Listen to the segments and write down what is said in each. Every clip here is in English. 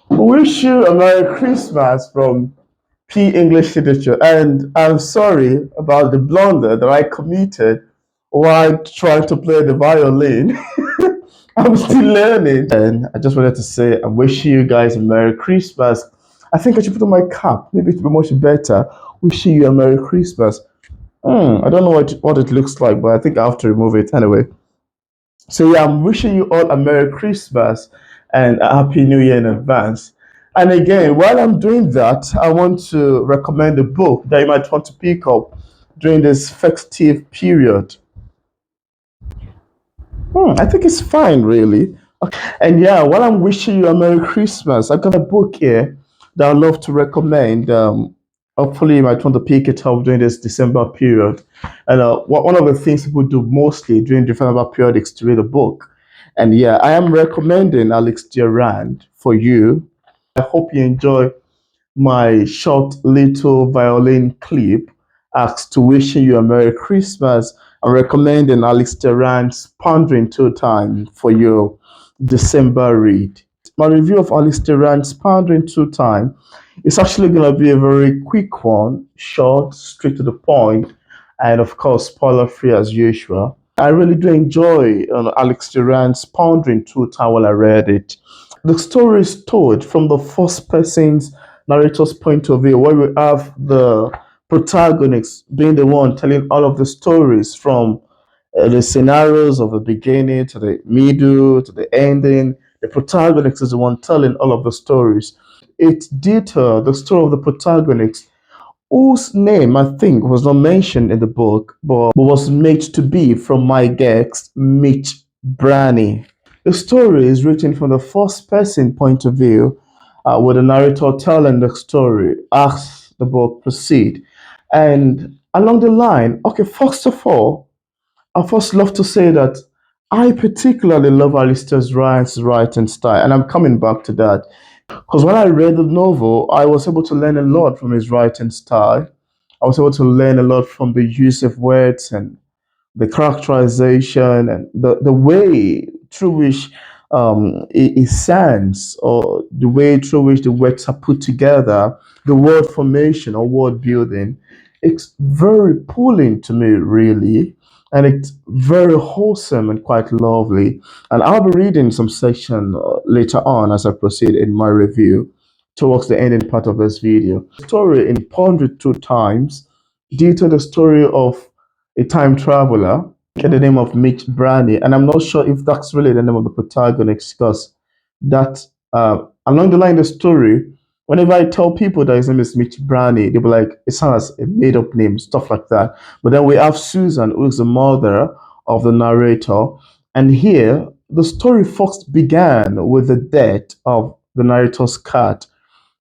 Wish you a Merry Christmas from P English Literature. And I'm sorry about the blunder that I committed while trying to play the violin. I'm still learning. And I just wanted to say, I'm wishing you guys a Merry Christmas. I think I should put on my cap. Maybe it will be much better. Wishing you a Merry Christmas. I don't know what it looks like, but I think I have to remove it anyway. So yeah, I'm wishing you all a Merry Christmas and a Happy New Year in advance. And again, while I'm doing that, I want to recommend a book that you might want to pick up during this festive period. I think it's fine, really. And yeah, while I'm wishing you a Merry Christmas, I've got a book here that I'd love to recommend. Hopefully, you might want to pick it up during this December period. And one of the things people do mostly during December period is to read a book. And yeah, I am recommending Alistair Round for you. I hope you enjoy my short little violin clip as to wishing you a Merry Christmas. I'm recommending Alistair Rand's Pondering Through Time for your December read. My review of Alistair Rand's Pondering Through Time is actually going to be a very quick one, short, straight to the point, and of course, spoiler free as usual. I really do enjoy Alistair Rand's Pondering Through Time while I read it. The story is told from the first person's narrator's point of view, where we have the protagonist being the one telling all of the stories from the scenarios of the beginning to the middle to the ending. The protagonist is the one telling all of the stories. It detailed the story of the protagonist, whose name I think was not mentioned in the book, but was made to be from my guest, Mitch Branney. The story is written from the first person point of view, with the narrator telling the story as the book proceed. And along the line, okay, first of all, I first love to say that I particularly love Alistair's Ryan's writing style, and I'm coming back to that. Because when I read the novel, I was able to learn a lot from his writing style. I was able to learn a lot from the use of words and the characterization and the way through which it sounds, or the way through which the words are put together, the word formation or word building. It's very pulling to me, really, and it's very wholesome and quite lovely. And I'll be reading some section later on as I proceed in my review towards the ending part of this video. Story in Pondering Through Times detailed the story of a time traveler get the name of Mitch Brady, and I'm not sure if that's really the name of the protagonist because that along the line of the story, whenever I tell people that his name is Mitch Brady, they'll be like, it sounds like a made up name, stuff like that. But then we have Susan, who is the mother of the narrator, and here the story first began with the death of the narrator's cat.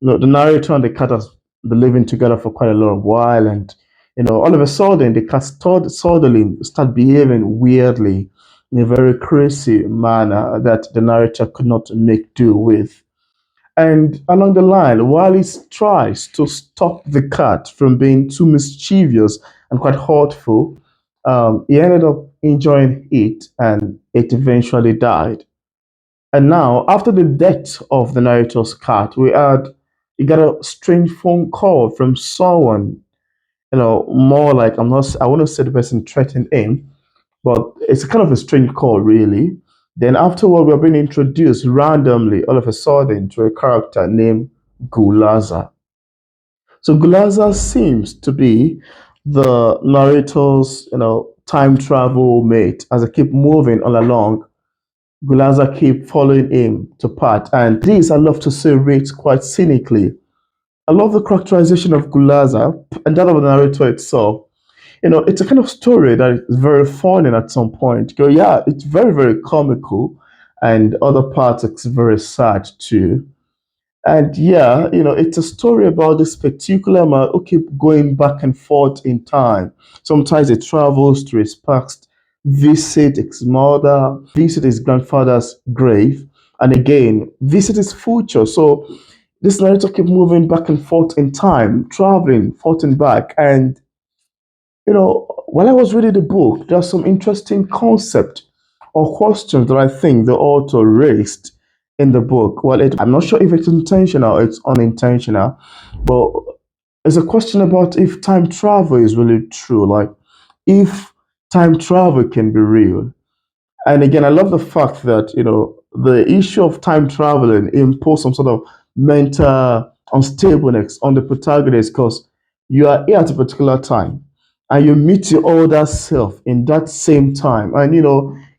The narrator and the cat has been living together for quite a long while, and all of a sudden the cat suddenly start behaving weirdly in a very crazy manner that the narrator could not make do with. And along the line, while he tries to stop the cat from being too mischievous and quite hurtful, he ended up enjoying it, and it eventually died. And now, after the death of the narrator's cat, we got a strange phone call from someone, more like I want to say the person threatened him, but it's kind of a strange call, really. Then afterward, we're being introduced randomly, all of a sudden, to a character named Gulaza. So Gulaza seems to be the narrator's, time travel mate as I keep moving all along. Gulaza keep following him to part. And this, I love to say, rates quite cynically. I love the characterization of Gulaza and that of the narrator itself. It's a kind of story that is very funny at some point. Go, yeah, it's very, very comical, and other parts it's very sad too. And yeah, it's a story about this particular man who keep going back and forth in time. Sometimes he travels to his past, visit his mother, visit his grandfather's grave, and again, visit his future. So this narrator keep moving back and forth in time, traveling forth and back. And while I was reading the book, there's some interesting concept or questions that I think the author raised in the book. Well, I'm not sure if it's intentional or it's unintentional, but it's a question about if time travel is really true. Like, if time travel can be real. And again, I love the fact that, the issue of time traveling impose some sort of mental unstableness on the protagonist because you are here at a particular time and you meet your older self in that same time. And,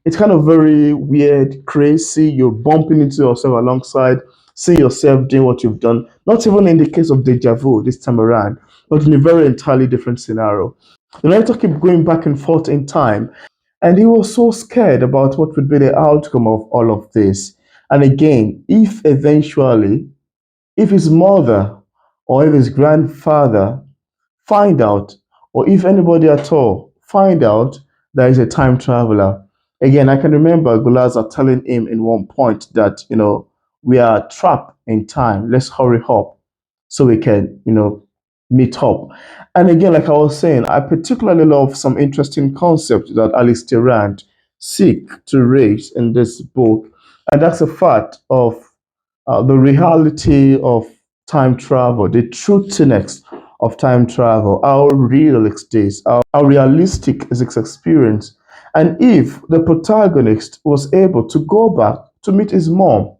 it's kind of very weird, crazy. You're bumping into yourself alongside, seeing yourself doing what you've done. Not even in the case of deja vu this time around, but in a very entirely different scenario. The writer keep going back and forth in time, and he was so scared about what would be the outcome of all of this. And again, if eventually, if his mother or if his grandfather find out, or if anybody at all find out that he's a time traveler. Again, I can remember Gulaza telling him in one point that, we are trapped in time. Let's hurry up so we can, meet up. And again, like I was saying, I particularly love some interesting concepts that Alistair Round seek to raise in this book. And that's a fact of the reality of time travel, the truthiness of time travel, how real it is, how realistic is its experience. And if the protagonist was able to go back to meet his mom,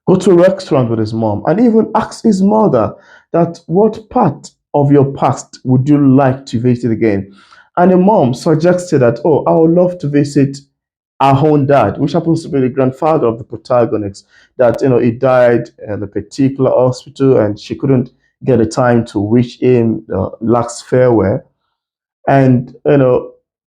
go to a restaurant with his mom, and even ask his mother that what part of your past would you like to visit again? And the mom suggested that, oh, I would love to visit our own dad, which happens to be the grandfather of the protagonist, that he died in a particular hospital and she couldn't get the time to wish him the last farewell. And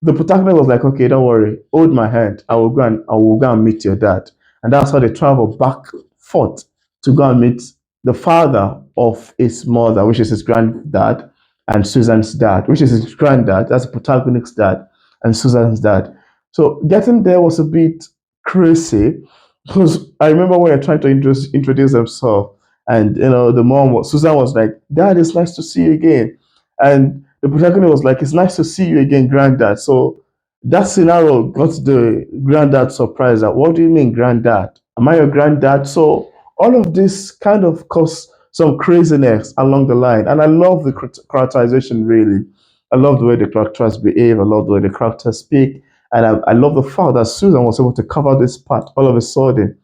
the protagonist was like, "Okay, don't worry, hold my hand. I will go and meet your dad." And that's how they travel back forth to go and meet the father of his mother, which is his granddad, and Susan's dad, which is his granddad. That's the protagonist's dad and Susan's dad. So getting there was a bit crazy because I remember when you're trying to introduce themselves, and the Susan was like, "Dad, it's nice to see you again," and the protagonist was like, "It's nice to see you again, granddad." So that scenario got the granddad surprised that, "What do you mean, granddad? Am I your granddad?" So all of this kind of caused some craziness along the line. And I love the characterization, really. I love the way the characters behave. I love the way the characters speak. And I love the fact that Susan was able to cover this part all of a sudden,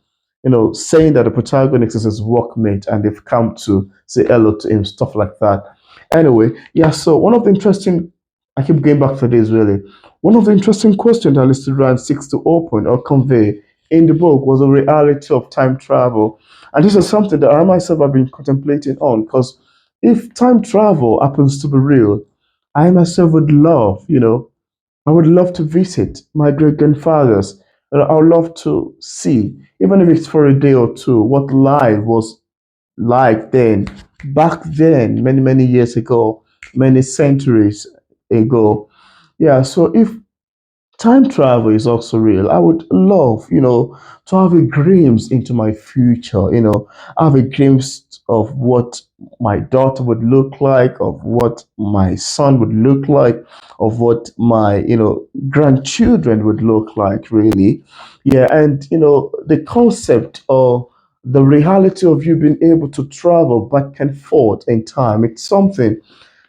saying that the protagonist is his workmate and they've come to say hello to him, stuff like that. Anyway, yeah, so one of the interesting, I keep going back to this really. One of the interesting questions that Mr. Rand seeks to open or convey in the book was the reality of time travel. And this is something that I myself have been contemplating on because if time travel happens to be real, I myself would love, I would love to visit my great grandfathers. I would love to see, even if it's for a day or two, what life was like then, back then, many, many years ago, many centuries ago. Yeah, so if time travel is also real, I would love, to have a glimpse into my future, have a glimpse of what my daughter would look like, of what my son would look like, of what my, grandchildren would look like, really. Yeah, and, the concept of the reality of you being able to travel back and forth in time, it's something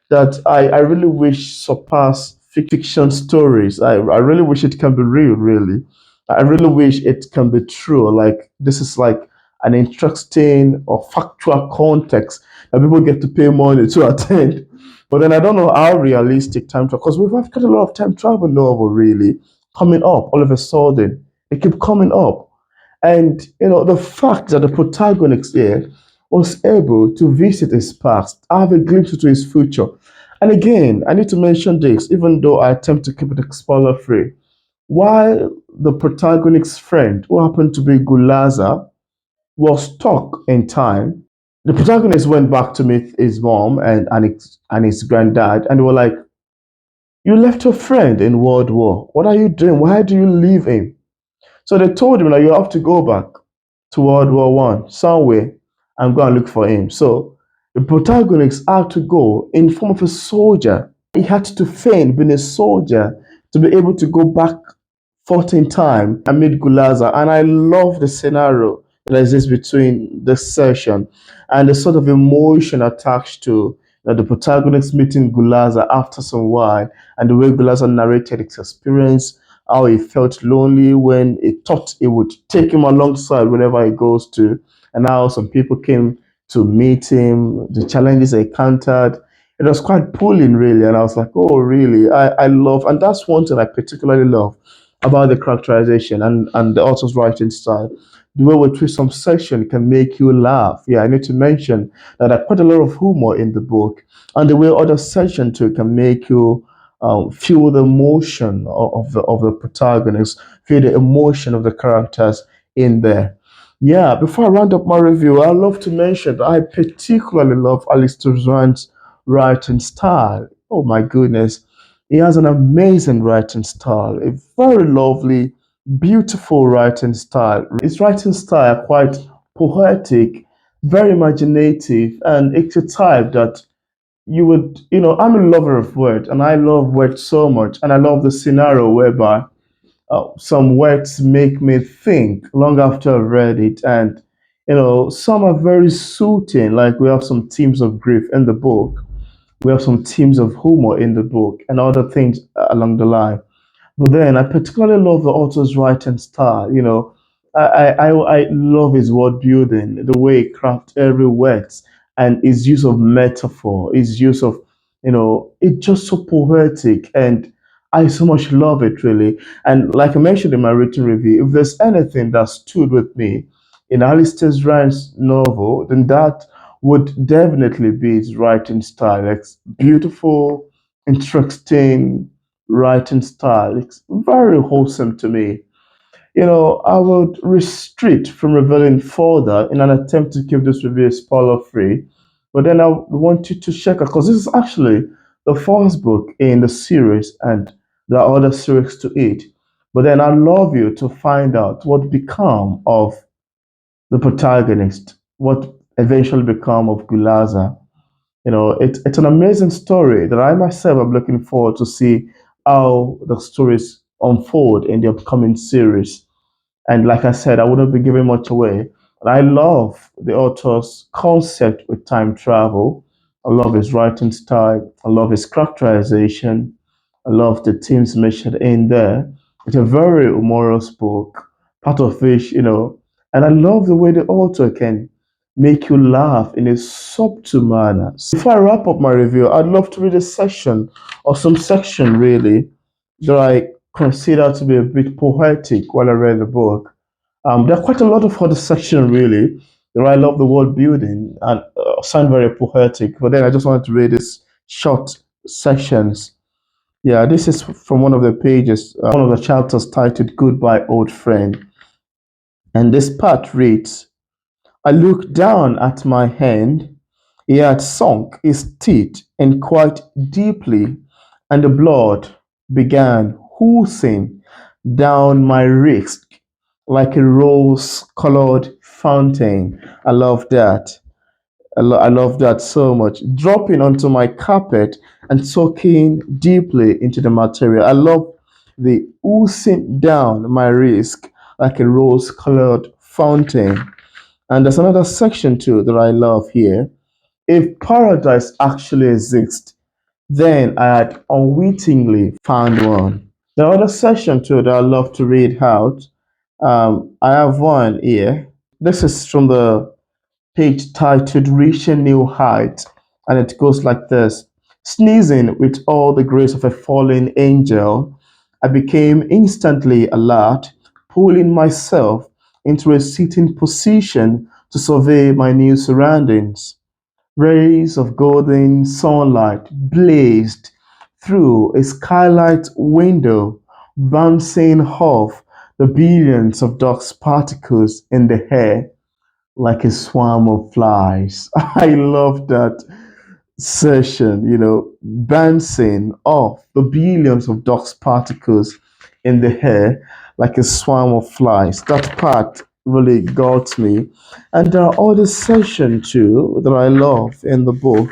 that I really wish surpass fiction stories. I really wish it can be real, really. I really wish it can be true. Like, this is like an interesting or factual context that people get to pay money to attend. But then I don't know how realistic time travel, because we've got a lot of time travel novel really coming up all of a sudden. They keep coming up. And the fact that the protagonist here was able to visit his past, have a glimpse into his future. And again, I need to mention this, even though I attempt to keep it spoiler free. While the protagonist's friend, who happened to be Gulaza, was stuck in time, the protagonist went back to meet his mom and his granddad, and they were like, "You left your friend in World War. What are you doing? Why do you leave him?" So they told him that you have to go back to World War One somewhere and go and look for him. So the protagonist had to go in form of a soldier. He had to feign being a soldier to be able to go back fought in time amid Gulaza, and I love the scenario that exists between this session and the sort of emotion attached to the protagonist meeting Gulaza after some while, and the way Gulaza narrated his experience, how he felt lonely when he thought he would take him alongside wherever he goes to, and how some people came to meet him, the challenges he encountered. It was quite pulling, really, and I was like, oh, really? I love, and that's one thing I particularly love about the characterization and the author's writing style. The way we twist some section can make you laugh. Yeah, I need to mention that there are quite a lot of humor in the book, and the way other section too can make you feel the emotion of the protagonist, feel the emotion of the characters in there. Yeah, before I round up my review, I'd love to mention that I particularly love Alistair Round's writing style. Oh my goodness. He has an amazing writing style, a very lovely, beautiful writing style. His writing style are quite poetic, very imaginative, and it's a type that I'm a lover of words, and I love words so much, and I love the scenario whereby some words make me think long after I've read it, and some are very soothing. Like we have some themes of grief in the book, we have some themes of humor in the book, and other things along the line. But then I particularly love the author's writing style. I love his word building, the way he crafts every word, and his use of metaphor, his use of, it's just so poetic, and I so much love it really. And like I mentioned in my written review, if there's anything that stood with me in Alistair Rand's novel, then that would definitely be his writing style. It's beautiful, interesting writing style. It's very wholesome to me. I would restrict from revealing further in an attempt to keep this review spoiler free. But then I want you to check out because this is actually the first book in the series, and there are other series to it. But then I'd love you to find out what become of the protagonist, what eventually become of Gulaza. It's an amazing story that I myself am looking forward to see how the stories unfold in the upcoming series. And like I said, I wouldn't be giving much away. But I love the author's concept with time travel. I love his writing style. I love his characterization. I love the themes mentioned in there. It's a very humorous book, part of which, and I love the way the author can make you laugh in a subtle manner. Before I wrap up my review, I'd love to read a section or some section really that I consider to be a bit poetic while I read the book. There are quite a lot of other sections really that I love the world building and sound very poetic, but then I just wanted to read these short sections. Yeah, this is from one of the pages, one of the chapters titled Goodbye, Old Friend. And this part reads, I looked down at my hand. He had sunk his teeth in quite deeply, and the blood began oozing down my wrist like a rose-colored fountain. I love that. I love that so much. Dropping onto my carpet and soaking deeply into the material. I love the oozing down my wrist like a rose-colored fountain. And there's another section too that I love here. If paradise actually exists, then I had unwittingly found one. The other section too that I love to read out. I have one here. This is from the page titled Reaching New Heights, and it goes like this. Sneezing with all the grace of a fallen angel, I became instantly alert, pulling myself into a sitting position to survey my new surroundings. Rays of golden sunlight blazed through a skylight window, bouncing off the billions of dust particles in the air like a swarm of flies. I love that session, bouncing off the billions of dust particles in the air like a swarm of flies. That part really got me. And there are other sessions too that I love in the book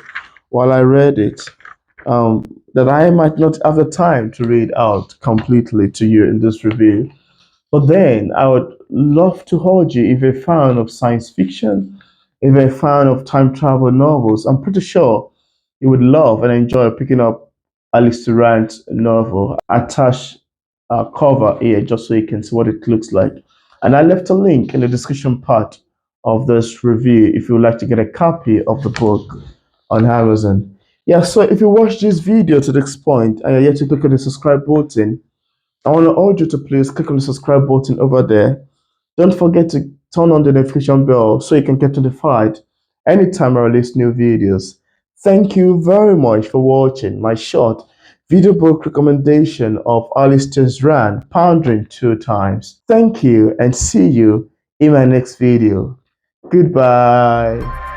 while I read it. that I might not have the time to read out completely to you in this review. But then I would love to hold you if you're a fan of science fiction, if you're a fan of time travel novels. I'm pretty sure you would love and enjoy picking up Alistair Round's novel. Attach a cover here just so you can see what it looks like. And I left a link in the description part of this review if you would like to get a copy of the book on Amazon. Yeah, so if you watch this video to this point and you're yet to click on the subscribe button, I want to urge you to please click on the subscribe button over there. Don't forget to turn on the notification bell so you can get notified anytime I release new videos. Thank you very much for watching my short video book recommendation of Alistair Round, Pondering Through Times. Thank you and see you in my next video. Goodbye.